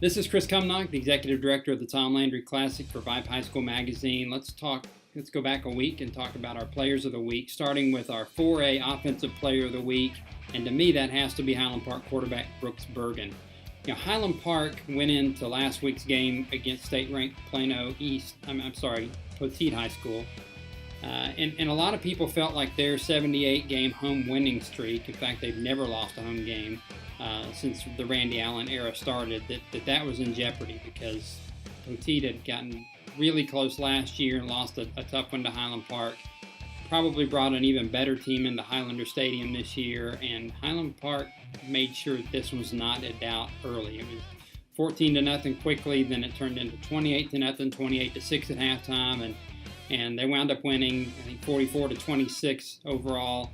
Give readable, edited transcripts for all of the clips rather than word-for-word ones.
This is Kris Cumnock, the Executive Director of the Tom Landry Classic for VYPE High School Magazine. Let's go back a week and talk about our Players of the Week, starting with our 4A Offensive Player of the Week. And to me, that has to be Highland Park quarterback Brooks Bergen. You know, Highland Park went into last week's game against state-ranked Poteet High School. And a lot of people felt like their 78-game home winning streak, in fact, they've never lost a home game since the Randy Allen era started, that was in jeopardy because Poteet had gotten really close last year and lost a tough one to Highland Park. Probably brought an even better team into Highlander Stadium this year, and Highland Park made sure this was not a doubt early. It was 14-0 quickly, then it turned into 28-0, 28-6 at halftime, and they wound up winning, I think, 44-26 overall.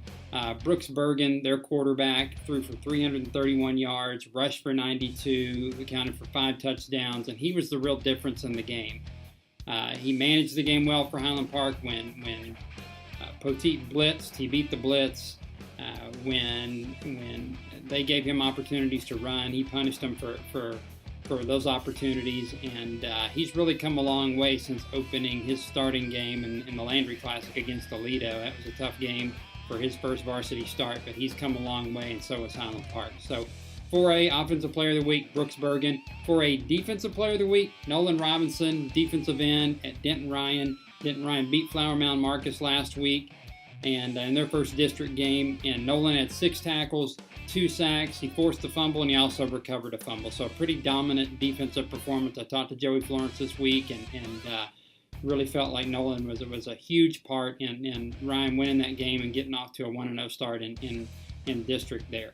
Brooks Bergen, their quarterback, threw for 331 yards, rushed for 92, accounted for 5 touchdowns, and he was the real difference in the game. He managed the game well for Highland Park when Poteet blitzed. He beat the blitz. When they gave him opportunities to run, he punished them for those opportunities, and he's really come a long way since opening his starting game in the Landry Classic against Toledo. That was a tough game for his first varsity start, but he's come a long way, and so has Highland Park. So 4A Offensive Player of the Week, Brooks Bergen. 4A Defensive Player of the Week, Nolan Robinson, defensive end at Denton Ryan. Denton Ryan beat Flower Mound Marcus last week and in their first district game, and Nolan had 6 tackles, 2 sacks. He forced a fumble, and he also recovered a fumble. So a pretty dominant defensive performance. I talked to Joey Florence this week and really felt like Nolan was a huge part in Ryan winning that game and getting off to a 1-0 start in district there.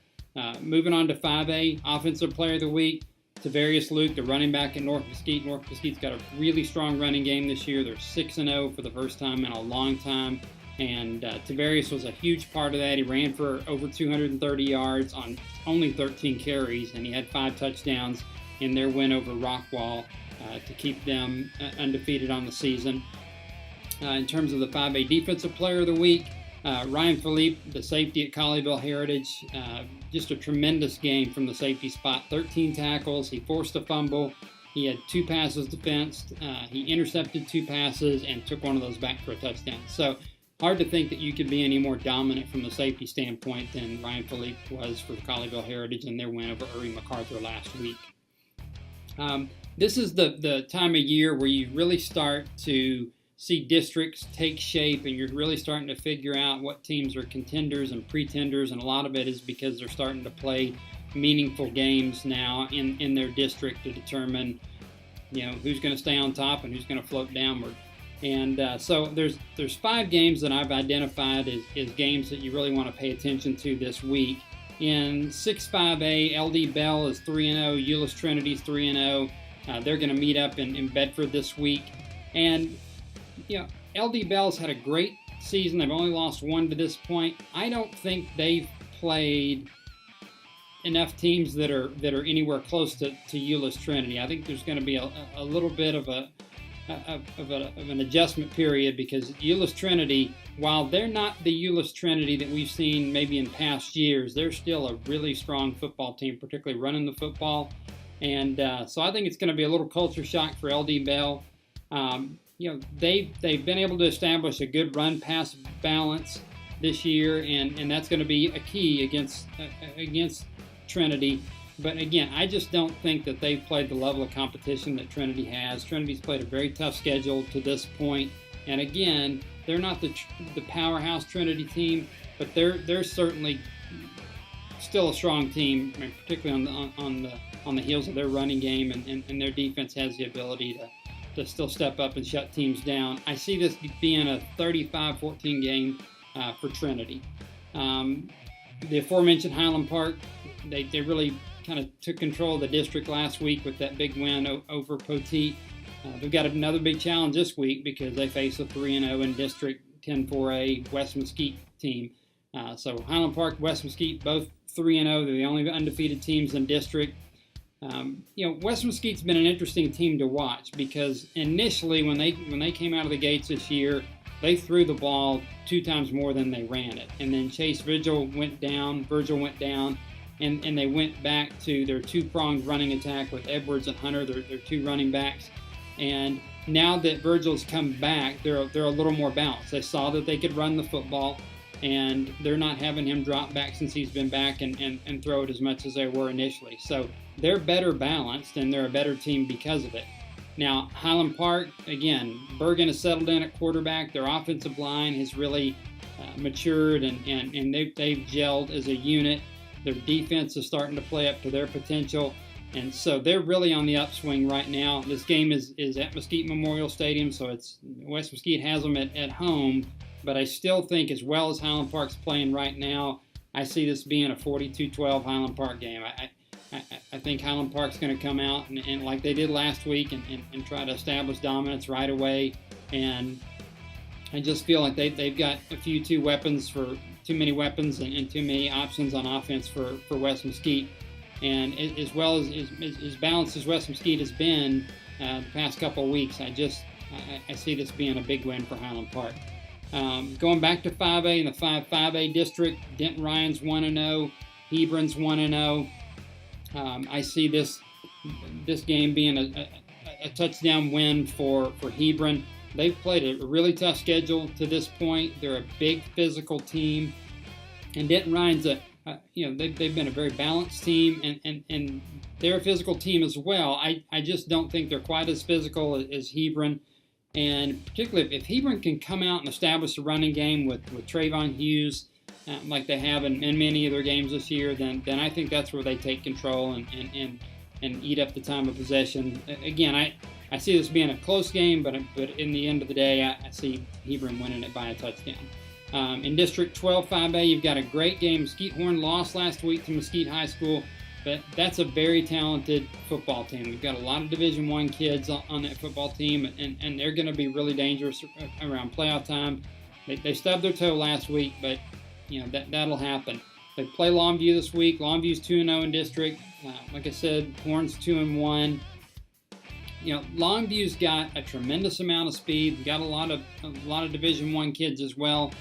Moving on to 5A Offensive Player of the Week, Tavarius Luke, the running back at North Mesquite. North Mesquite's got a really strong running game this year. They're 6-0 for the first time in a long time. And Tavarius was a huge part of that. He ran for over 230 yards on only 13 carries, and he had 5 touchdowns in their win over Rockwall to keep them undefeated on the season. In terms of the 5A Defensive Player of the Week, Ryan Philippe, the safety at Colleyville Heritage, just a tremendous game from the safety spot. 13 tackles, he forced a fumble, he had 2 passes defensed, he intercepted 2 passes and took one of those back for a touchdown. So hard to think that you could be any more dominant from the safety standpoint than Ryan Philippe was for Colleyville Heritage in their win over Uri MacArthur last week. This is the time of year where you really start to see districts take shape, and you're really starting to figure out what teams are contenders and pretenders, and a lot of it is because they're starting to play meaningful games now in their district to determine, who's going to stay on top and who's going to float downward. And so there's 5 games that I've identified as games that you really want to pay attention to this week. In 6-5A, LD Bell is 3-0, Euless Trinity's 3-0. They're going to meet up in Bedford this week. And, LD Bell's had a great season. They've only lost 1 to this point. I don't think they've played enough teams that are anywhere close to Euless Trinity. I think there's going to be a little bit of an adjustment period because Euless Trinity, while they're not the Euless Trinity that we've seen maybe in past years, they're still a really strong football team, particularly running the football. And so I think it's going to be a little culture shock for LD Bell. They've been able to establish a good run-pass balance this year, and that's going to be a key against Trinity. But again, I just don't think that they've played the level of competition that Trinity has. Trinity's played a very tough schedule to this point, and again, they're not the powerhouse Trinity team, but they're certainly still a strong team, particularly on the heels of their running game, and their defense has the ability to still step up and shut teams down. I see this being a 35-14 game for Trinity. The aforementioned Highland Park, they really kind of took control of the district last week with that big win over Poteet. They've got another big challenge this week because they face a 3-0 in District 10-4A West Mesquite team. So Highland Park, West Mesquite, both 3-0. They're the only undefeated teams in district. West Mesquite's been an interesting team to watch because initially when they came out of the gates this year, they threw the ball 2 times more than they ran it. And then Virgil went down, and they went back to their two-pronged running attack with Edwards and Hunter, their two running backs. And now that Virgil's come back, they're a little more balanced. They saw that they could run the football, and they're not having him drop back since he's been back and throw it as much as they were initially. So they're better balanced, and they're a better team because of it. Now, Highland Park, again, Bergen has settled in at quarterback. Their offensive line has really matured, and they've gelled as a unit. Their defense is starting to play up to their potential. And so they're really on the upswing right now. This game is at Mesquite Memorial Stadium, so it's West Mesquite has them at home. But I still think, as well as Highland Park's playing right now, I see this being a 42-12 Highland Park game. I think Highland Park's going to come out and like they did last week and try to establish dominance right away. And I just feel like they've got too many weapons and too many options on offense for West Mesquite. And as well as balanced as West Mesquite has been the past couple of weeks, I see this being a big win for Highland Park. Going back to 5A in the 5A district, Denton Ryan's 1-0, Hebron's 1-0. I see this game being a touchdown win for Hebron. They've played a really tough schedule to this point. They're a big physical team, and Denton Ryan's they've been a very balanced team, and they're a physical team as well. I just don't think they're quite as physical as Hebron. And particularly if Hebron can come out and establish a running game with Trayvon Hughes, like they have in many of their games this year, then I think that's where they take control and eat up the time of possession. Again, I see this being a close game, but in the end of the day, I see Hebron winning it by a touchdown. In District 12 5A, you've got a great game. Mesquite Horn lost last week to Mesquite High School, but that's a very talented football team. We've got a lot of Division I kids on that football team, and they're going to be really dangerous around playoff time. They stubbed their toe last week, but that'll happen. They play Longview this week. Longview's 2-0 in district. Like I said, Horn's 2-1. Longview's got a tremendous amount of speed. We've got a lot of Division I kids as well.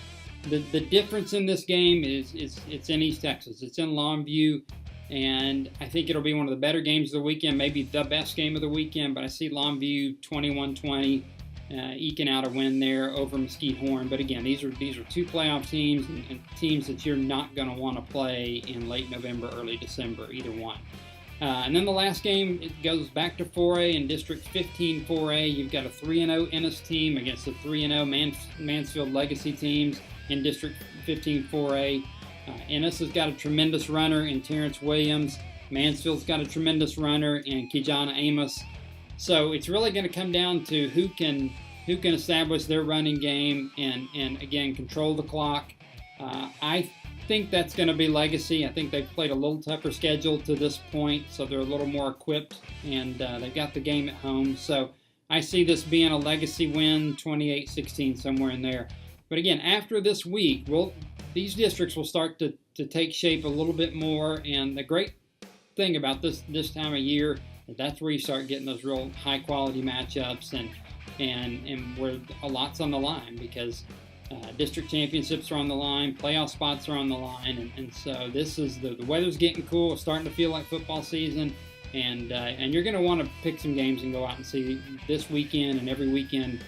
The difference in this game is it's in East Texas. It's in Longview, and I think it'll be one of the better games of the weekend, maybe the best game of the weekend. But I see Longview 21-20 eking out a win there over Mesquite Horn. But again, these are two playoff teams and teams that you're not going to want to play in late November, early December, either one. And then the last game, it goes back to 4A in District 15 4A. You've got a 3-0 Ennis team against the 3-0 Mansfield Legacy teams in District 15 4A. Ennis has got a tremendous runner in Terrence Williams. Mansfield's got a tremendous runner in Kijana Amos. So it's really going to come down to who can establish their running game and again, control the clock. I think that's going to be Legacy. I think they've played a little tougher schedule to this point, so they're a little more equipped, and they've got the game at home. So I see this being a Legacy win, 28-16, somewhere in there. But again, after this week, these districts will start to take shape a little bit more, and the great thing about this time of year is that's where you start getting those real high-quality matchups and where a lot's on the line, because district championships are on the line, playoff spots are on the line, and so this is the weather's getting cool. It's starting to feel like football season, and you're going to want to pick some games and go out and see this weekend and every weekend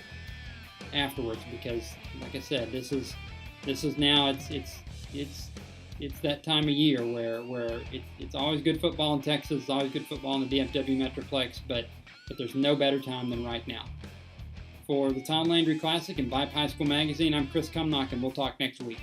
afterwards, because like I said, this is now it's that time of year where it's always good football in Texas, it's always good football in the DFW Metroplex, but there's no better time than right now. For the Tom Landry Classic and VYPE High School Magazine, I'm Kris Cumnock, and we'll talk next week.